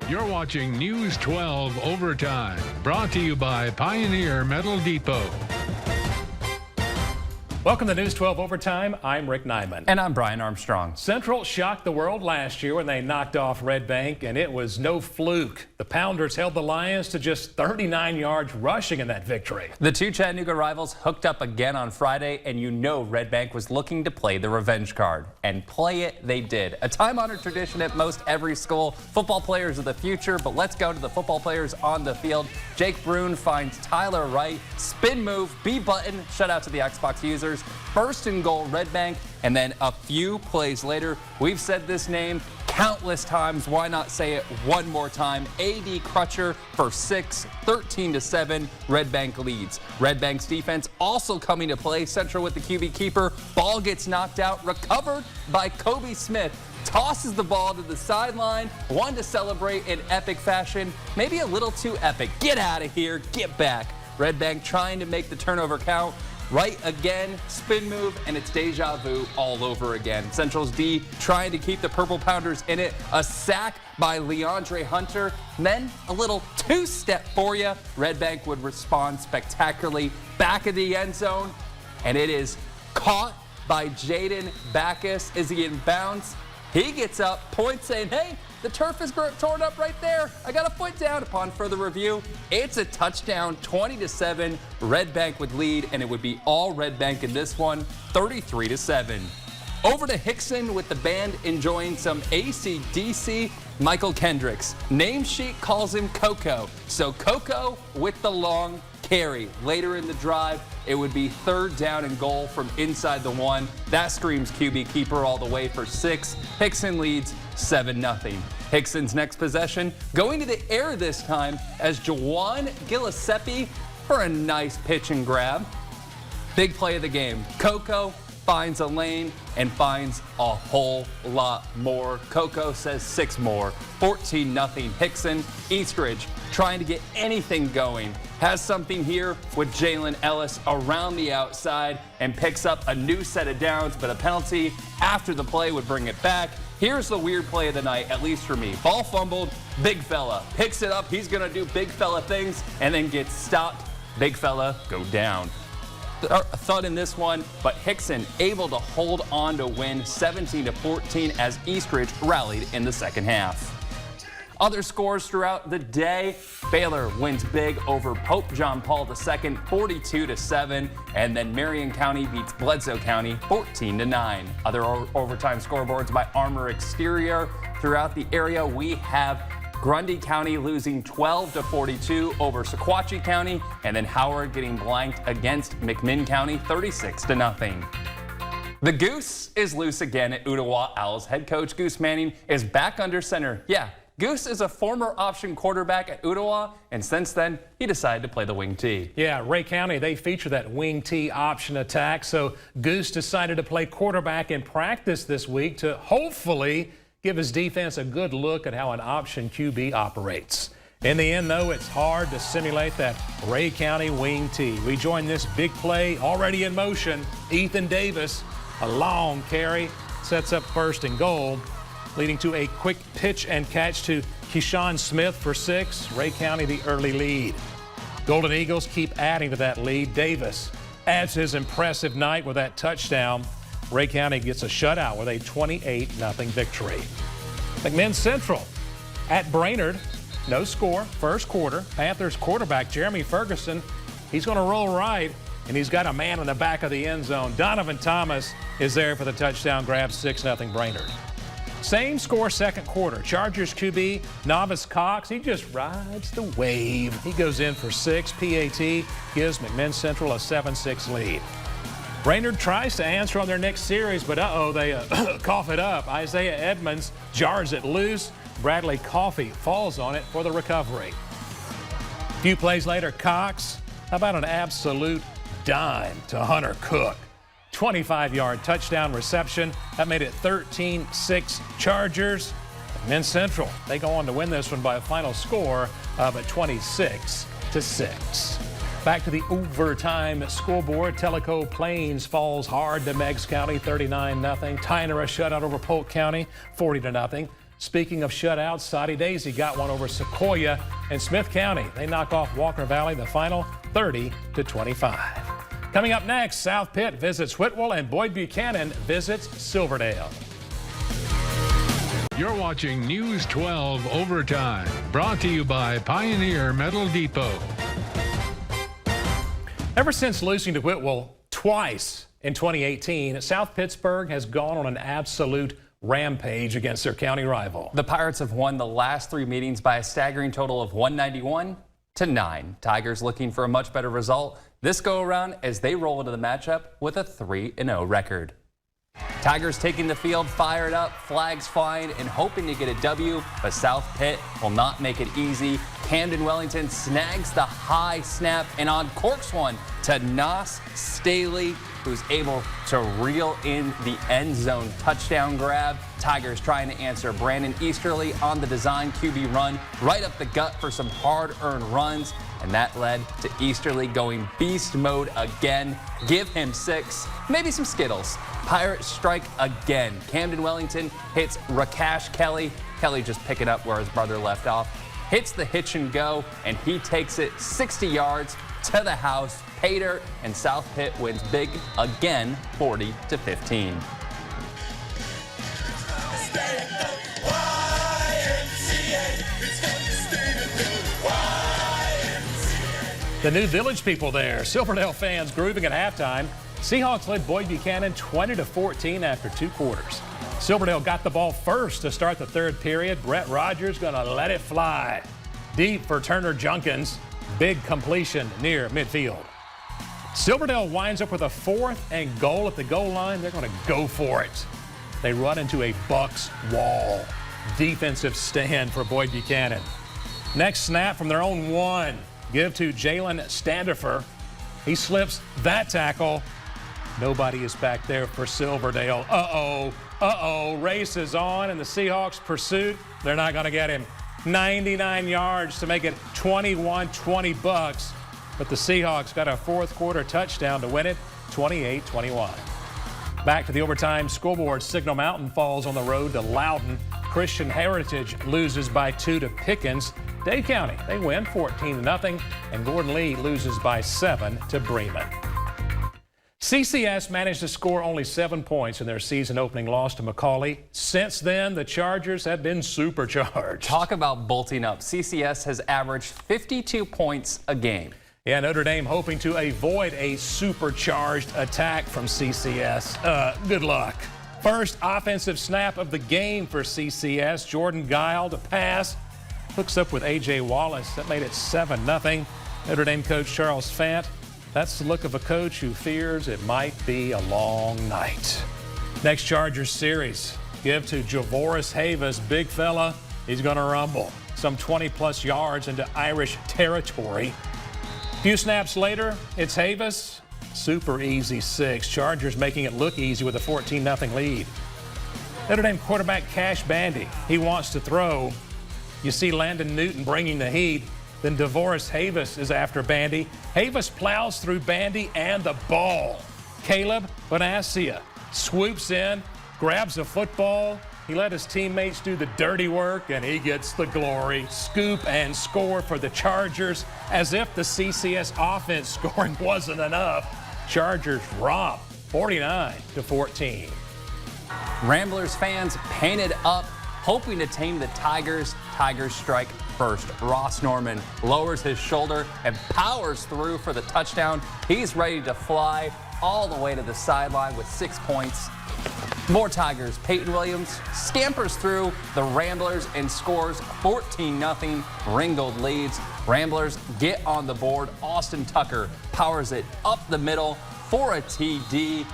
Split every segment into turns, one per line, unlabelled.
You're watching News 12 Overtime, brought to you by Pioneer Metal Depot.
Welcome to News 12 Overtime. I'm Rick Nyman.
And I'm Brian Armstrong.
Central shocked the world last year when they knocked off Red Bank, and it was no fluke. The Pounders held the Lions to just 39 yards rushing in that victory.
The two Chattanooga rivals hooked up again on Friday, and you know Red Bank was looking to play the revenge card. And play it they did. A time-honored tradition at most every school. Football players of the future, but let's go to the football players on the field. Jake Brune finds Tyler Wright. Spin move, B button. Shout out to the Xbox users. First and goal, Red Bank, and then a few plays later, we've said this name countless times. Why not say it one more time? A.D. Crutcher for 6, 13-7. Red Bank leads. Red Bank's defense also coming to play. Central with the QB keeper. Ball gets knocked out, recovered by Kobe Smith. Tosses the ball to the sideline. One to celebrate in epic fashion. Maybe a little too epic. Get out of here. Get back. Red Bank trying to make the turnover count. Right again, spin move, and it's deja vu all over again. Central's D trying to keep the Purple Pounders in it. A sack by Leandre Hunter. And then a little two-step for you. Red Bank would respond spectacularly. Back of the end zone, and it is caught by Jaden Backus. Is he in bounds? He gets up, points saying, hey, the turf is torn up right there. I got a foot down. Upon further review, it's a touchdown, 20-7. Red Bank would lead, and it would be all Red Bank in this one, 33-7. Over to Hixson with the band enjoying some AC/DC. Michael Kendricks. Name sheet calls him Coco. So Coco with the long carry. Later in the drive, it would be third down and goal from inside the 1. That screams QB keeper all the way for 6. Hixson leads 7-0. Hixson's next possession going to the air this time as Jawan Gillespie for a nice pitch and grab. Big play of the game. Coco finds a lane and finds a whole lot more. Coco says 6 more. 14-0 Hixson. Eastridge trying to get anything going. Has something here with Jalen Ellis around the outside and picks up a new set of downs, but a penalty after the play would bring it back. Here's the weird play of the night, at least for me. Ball fumbled, big fella picks it up. He's going to do big fella things and then gets stopped. Big fella go down. A thud in this one, but Hixson able to hold on to win 17-14 as Eastridge rallied in the second half. Other scores throughout the day. Baylor wins big over Pope John Paul II, 42-7, and then Marion County beats Bledsoe County 14-9. Other overtime scoreboards by Armor Exterior throughout the area. We have Grundy County losing 12-42 over Sequatchie County, and then Howard getting blanked against McMinn County 36-0. The Goose is loose again at Ottawa Owls. Head coach Goose Manning is back under center. Yeah, Goose is a former option quarterback at Ottawa, and since then, he decided to play the wing T.
Yeah, Ray County, they feature that wing T option attack, so Goose decided to play quarterback in practice this week to hopefully give his defense a good look at how an option QB operates. In the end, though, it's hard to simulate that Ray County wing T. We join this big play already in motion. Ethan Davis, a long carry, sets up first and goal, leading to a quick pitch and catch to Keyshawn Smith for 6. Ray County the early lead. Golden Eagles keep adding to that lead. Davis adds his impressive night with that touchdown. Ray County gets a shutout with a 28-0 victory. McMinn Central at Brainerd. No score, first quarter. Panthers quarterback Jeremy Ferguson, he's going to roll right, and he's got a man in the back of the end zone. Donovan Thomas is there for the touchdown grab, 6-0 Brainerd. Same score second quarter. Chargers QB Novice Cox, he just rides the wave. He goes in for 6. PAT gives McMinn Central a 7-6 lead. Brainerd tries to answer on their next series, but they cough it up. Isaiah Edmonds jars it loose. Bradley Coffey falls on it for the recovery. A few plays later, Cox, how about an absolute dime to Hunter Cook? 25-yard touchdown reception. That made it 13-6 Chargers. McMinn Central, they go on to win this one by a final score of 26-6. Back to the overtime scoreboard. Tellico Plains falls hard to Meigs County, 39-0. Tyner a shutout over Polk County, 40-0. Speaking of shutouts, Soddy Daisy got one over Sequoia, and Smith County, they knock off Walker Valley the final 30-25. Coming up next, South Pitt visits Whitwell and Boyd Buchanan visits Silverdale.
You're watching News 12 Overtime, brought to you by Pioneer Metal Depot.
Ever since losing to Whitwell twice in 2018, South Pittsburgh has gone on an absolute rampage against their county rival.
The Pirates have won the last 3 meetings by a staggering total of 191-9. Tigers looking for a much better result this go around as they roll into the matchup with a 3-0 record. Tigers taking the field fired up, flags flying and hoping to get a W, but South Pitt will not make it easy. Camden Wellington snags the high snap and uncorks one to Knox Staley, who's able to reel in the end zone touchdown grab. Tigers trying to answer Brandon Easterly on the design QB run right up the gut for some hard-earned runs, and that led to Easterly going beast mode again. Give him 6, maybe some Skittles. Pirates strike again. Camden Wellington hits Rakash Kelly. Kelly just picking up where his brother left off. Hits the hitch and go, and he takes it 60 yards to the house. Pay dirt, and South Pitt wins big again, 40-15.
The new Village people there. Silverdale fans grooving at halftime. Seahawks led Boyd Buchanan 20-14 after 2 quarters. Silverdale got the ball first to start the 3rd period. Brett Rogers gonna let it fly. Deep for Turner Junkins. Big completion near midfield. Silverdale winds up with a 4th and goal at the goal line. They're gonna go for it. They run into a Bucks wall. Defensive stand for Boyd Buchanan. Next snap from their own 1. Give to Jalen Standifer. He slips that tackle. Nobody is back there for Silverdale. Race is on, and the Seahawks pursuit. They're not going to get him. 99 yards to make it 21-20 Bucks. But the Seahawks got a 4th quarter touchdown to win it, 28-21. Back to the overtime scoreboard. Signal Mountain falls on the road to Loudon. Christian Heritage loses by 2 to Pickens. Dade County, they win 14-0, and Gordon Lee loses by 7 to Bremen. CCS managed to score only 7 points in their season-opening loss to McCauley. Since then, the Chargers have been supercharged.
Talk about bolting up. CCS has averaged 52 points a game.
Yeah, Notre Dame hoping to avoid a supercharged attack from CCS. Good luck. First offensive snap of the game for CCS. Jordan Guile to pass. Hooks up with A.J. Wallace. That made it 7-0. Notre Dame coach Charles Fant. That's the look of a coach who fears it might be a long night. Next Chargers series. Give to Javoris Havis. Big fella. He's going to rumble. Some 20-plus yards into Irish territory. A few snaps later, it's Havis. Super easy 6. Chargers making it look easy with a 14-0 lead. Notre Dame quarterback Cash Bandy. He wants to throw. You see Landon Newton bringing the heat. Then DeVoris Havis is after Bandy. Havis plows through Bandy and the ball. Caleb Bonacia swoops in, grabs the football. He let his teammates do the dirty work, and he gets the glory. Scoop and score for the Chargers, as if the CCS offense scoring wasn't enough. Chargers romp 49-14.
Ramblers fans painted up, hoping to tame the Tigers. Tigers strike first. Ross Norman lowers his shoulder and powers through for the touchdown. He's ready to fly all the way to the sideline with 6 points. More Tigers. Peyton Williams scampers through the Ramblers and scores 14-0. Ringgold leads. Ramblers get on the board. Austin Tucker powers it up the middle for a TD.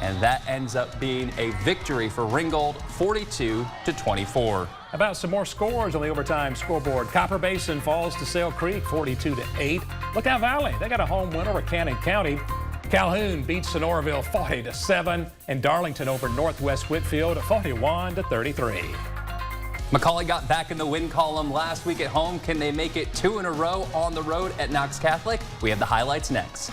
And that ends up being a victory for Ringgold, 42-24.
About some more scores on the overtime scoreboard. Copper Basin falls to Sale Creek, 42-8. Lookout Valley, they got a home win over Cannon County. Calhoun beats Sonoraville 40-7, and Darlington over Northwest Whitfield 41-33.
McCauley got back in the win column last week at home. Can they make it 2 in a row on the road at Knox Catholic? We have the highlights next.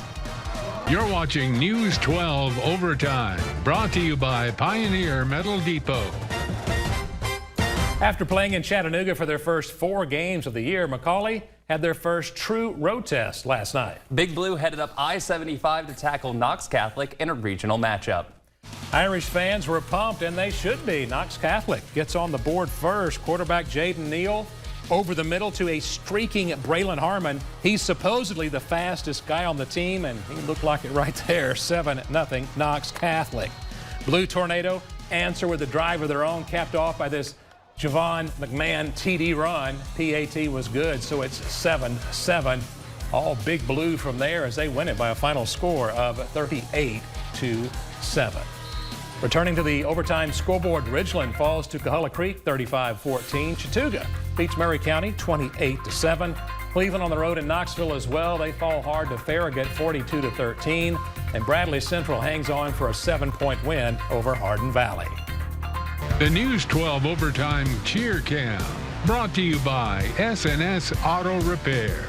You're watching News 12 Overtime, brought to you by Pioneer Metal Depot.
After playing in Chattanooga for their first 4 games of the year, McCallie had their first true road test last night.
Big Blue headed up I-75 to tackle Knox Catholic in a regional matchup.
Irish fans were pumped, and they should be. Knox Catholic gets on the board first. Quarterback Jaden Neal over the middle to a streaking Braylon Harmon. He's supposedly the fastest guy on the team, and he looked like it right there. 7-0 Knox Catholic. Blue Tornado answer with a drive of their own, capped off by this Javon McMahon TD run. PAT was good, so it's 7-7. All Big Blue from there as they win it by a final score of 38-7. Returning to the overtime scoreboard, Ridgeland falls to Coahulla Creek 35-14. Chattooga beats Murray County 28-7. Cleveland on the road in Knoxville as well. They fall hard to Farragut 42-13. And Bradley Central hangs on for a 7-point win over Hardin Valley.
The News 12 Overtime Cheer Cam, brought to you by S&S Auto Repair.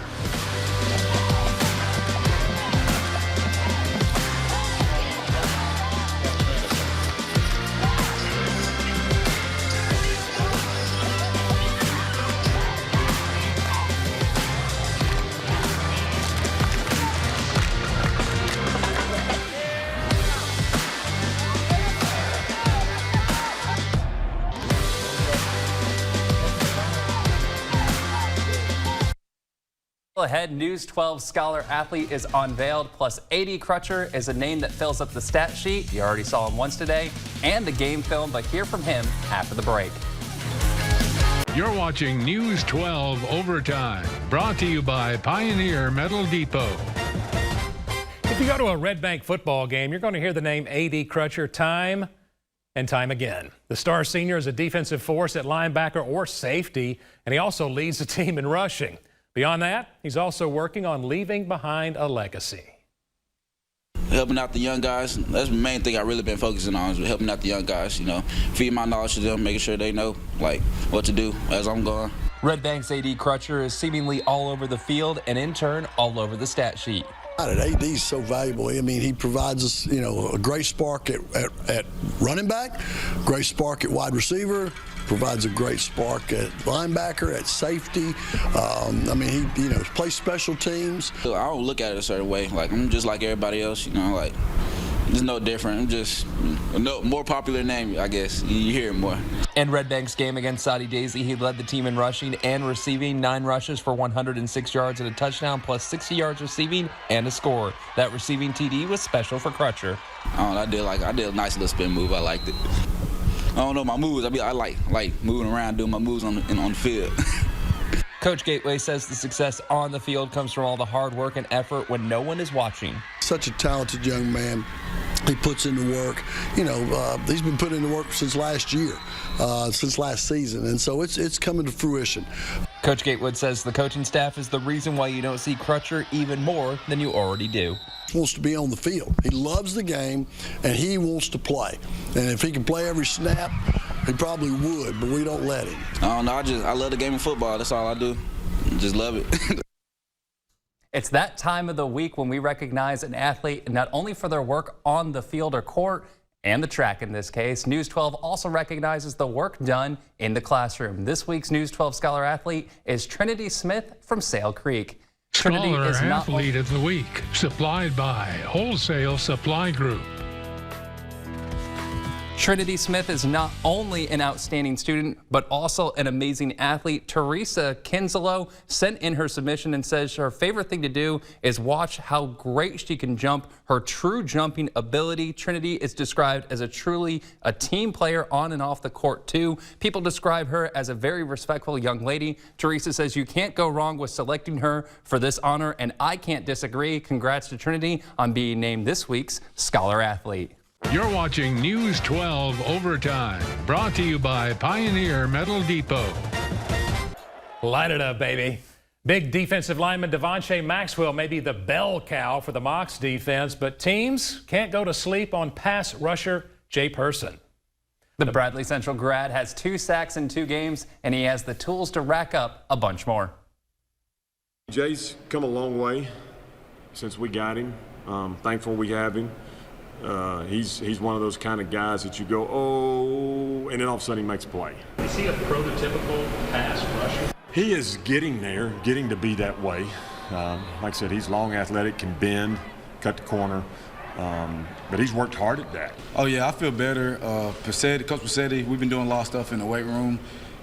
Ahead, News 12 Scholar Athlete is unveiled, plus A.D. Crutcher is a name that fills up the stat sheet. You already saw him once today, and the game film, but hear from him after the break.
You're watching News 12 Overtime, brought to you by Pioneer Metal Depot.
If you go to a Red Bank football game, you're going to hear the name A.D. Crutcher time and time again. The star senior is a defensive force at linebacker or safety, and he also leads the team in rushing. Beyond that, he's also working on leaving behind a legacy.
Helping out the young guys, that's the main thing I've really been focusing on, is helping out the young guys, feeding my knowledge to them, making sure they know, what to do as I'm going.
Red Bank's A.D. Crutcher is seemingly all over the field and, in turn, all over the stat sheet.
AD is so valuable. I mean, he provides us, a great spark at running back, great spark at wide receiver, provides a great spark at linebacker, at safety. I mean, he plays special teams.
I don't look at it a certain way. I'm just like everybody else, there's no different. I'm just a more popular name, I guess. You hear it more.
In Red Bank's game against Soddy Daisy, he led the team in rushing and receiving, 9 rushes for 106 yards and a touchdown, plus 60 yards receiving and a score. That receiving TD was special for Crutcher.
I did a nice little spin move. I liked it. I don't know my moves. I like moving around, doing my moves on the field.
Coach Gateway says the success on the field comes from all the hard work and effort when no one is watching.
Such a talented young man. He puts in the work. He's been putting in the work since last year, since last season, and so it's coming to fruition.
Coach Gatewood says the coaching staff is the reason why you don't see Crutcher even more than you already do.
He wants to be on the field. He loves the game, and he wants to play. And if he can play every snap, he probably would, but we don't let him.
I don't know. I love the game of football. That's all I do. Just love it.
It's that time of the week when we recognize an athlete not only for their work on the field or court, and the track in this case. News 12 also recognizes the work done in the classroom. This week's News 12 Scholar Athlete is Trinity Smith from Sale Creek. Trinity
Scholar
is not
Athlete of the Week, supplied by Wholesale Supply Group.
Trinity Smith is not only an outstanding student, but also an amazing athlete. Teresa Kinslow sent in her submission and says her favorite thing to do is watch how great she can jump, her true jumping ability. Trinity is described as truly a team player on and off the court too. People describe her as a very respectful young lady. Teresa says you can't go wrong with selecting her for this honor, and I can't disagree. Congrats to Trinity on being named this week's Scholar Athlete.
You're watching News 12 Overtime, brought to you by Pioneer Metal Depot.
Light it up, baby. Big defensive lineman Devontae Maxwell may be the bell cow for the Mocs defense, but teams can't go to sleep on pass rusher Jay Person.
The Bradley Central grad has 2 sacks in 2 games, and he has the tools to rack up a bunch more.
Jay's come a long way since we got him. Thankful we have him. He's one of those kind of guys that you go, oh, and then all of a sudden he makes a play.
Is he a prototypical pass rusher?
He is getting there, getting to be that way. Like I said, he's long, athletic, can bend, cut the corner. But he's worked hard at that.
Oh, yeah, I feel better. Coach Soddy, we've been doing a lot of stuff in the weight room,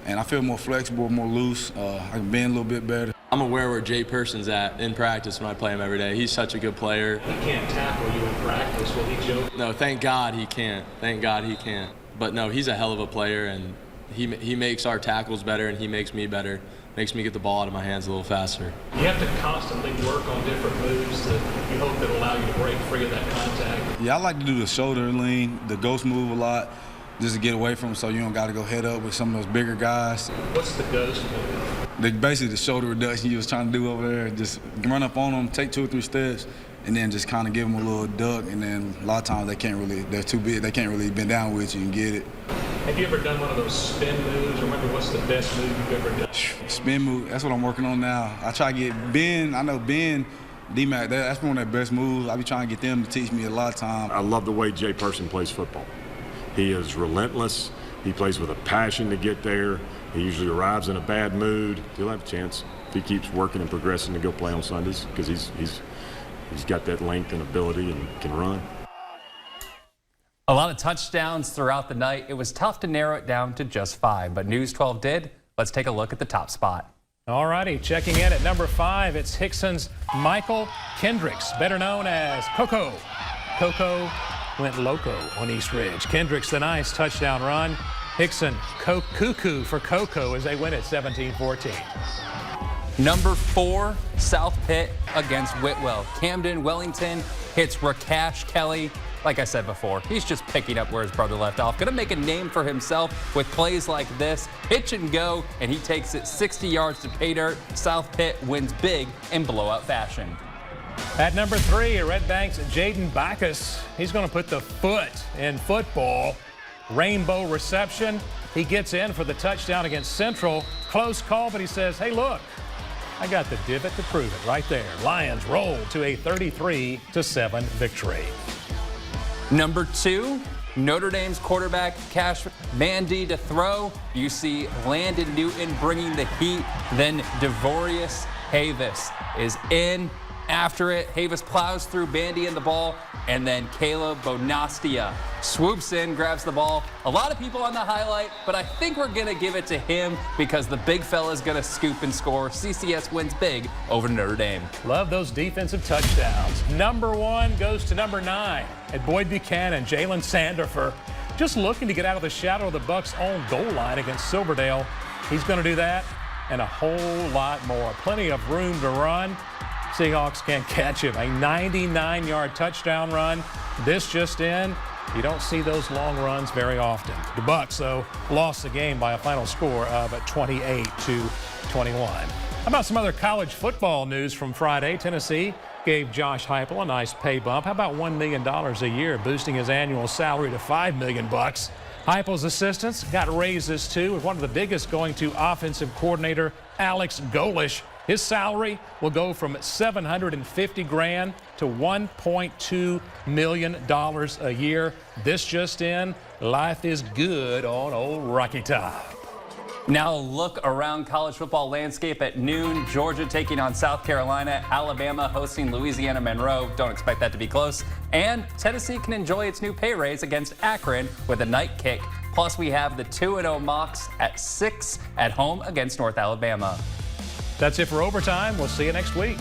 and I feel more flexible, more loose. I can bend a little bit better.
I'm aware where Jay Person's at in practice when I play him every day. He's such a good player.
He can't tackle you in practice. Will he joke?
No, thank God he can't. Thank God he can't. But no, he's a hell of a player, and he makes our tackles better, and he makes me better. Makes me get the ball out of my hands a little faster.
You have to constantly work on different moves that you hope that allow you to break free of that contact.
Yeah, I like to do the shoulder lean, the ghost move a lot, just to get away from him so you don't got to go head up with some of those bigger guys.
What's the ghost move?
Basically the shoulder reduction you was trying to do over there. Just run up on them, take 2 or 3 steps, and then just kind of give them a little duck. And then a lot of times they're too big. They can't really bend down with you and get it.
Have you ever done one of those spin moves? Remember, what's the best move you've ever done?
Spin move, that's what I'm working on now. I try to get Ben, I know Ben, D-Mac, that's one of their best moves. I be trying to get them to teach me a lot of time.
I love the way Jay Person plays football. He is relentless. He plays with a passion to get there. He usually arrives in a bad mood. He'll have a chance if he keeps working and progressing to go play on Sundays because he's got that length and ability and can run.
A lot of touchdowns throughout the night. It was tough to narrow it down to just 5, but News 12 did. Let's take a look at the top spot.
All righty, checking in at number 5, it's Hixson's Michael Kendricks, better known as Coco. Coco went loco on East Ridge. Kendricks, the nice touchdown run. Hixson, cuckoo for Coco as they win at 17-14.
Number 4, South Pitt against Whitwell. Camden Wellington hits Rakash Kelly. Like I said before, he's just picking up where his brother left off. Going to make a name for himself with plays like this. Pitch and go, and he takes it 60 yards to pay dirt. South Pitt wins big in blowout fashion.
At number 3, Red Bank's Jaden Backus. He's going to put the foot in football. Rainbow reception. He gets in for the touchdown against Central. Close call, but he says, hey, look, I got the divot to prove it right there. Lions roll to a 33-7 victory.
Number 2, Notre Dame's quarterback Cash Mandy to throw. You see Landon Newton bringing the heat. Then Devorius Havis is in after it. Havis plows through Bandy and the ball, and then Caleb Bonastia swoops in, grabs the ball. A lot of people on the highlight, but I think we're going to give it to him because the big fella's going to scoop and score. CCS wins big over Notre Dame.
Love those defensive touchdowns. Number 1 goes to number 9 at Boyd Buchanan. Jalen Sandifer just looking to get out of the shadow of the Bucs' own goal line against Silverdale. He's going to do that and a whole lot more. Plenty of room to run. Seahawks can't catch him. A 99-yard touchdown run. This just in. You don't see those long runs very often. The Bucs, though, lost the game by a final score of 28-21. How about some other college football news from Friday? Tennessee gave Josh Heupel a nice pay bump. How about $1 million a year, boosting his annual salary to $5 million bucks. Heupel's assistants got raises too, with one of the biggest going to offensive coordinator Alex Golish. His salary will go from $750,000 to $1.2 million a year. This just in, life is good on old Rocky Top.
Now a look around college football landscape at noon. Georgia taking on South Carolina. Alabama hosting Louisiana Monroe. Don't expect that to be close. And Tennessee can enjoy its new pay raise against Akron with a night kick. Plus we have the 2-0 Mocs at 6 at home against North Alabama.
That's it for Overtime. We'll see you next week.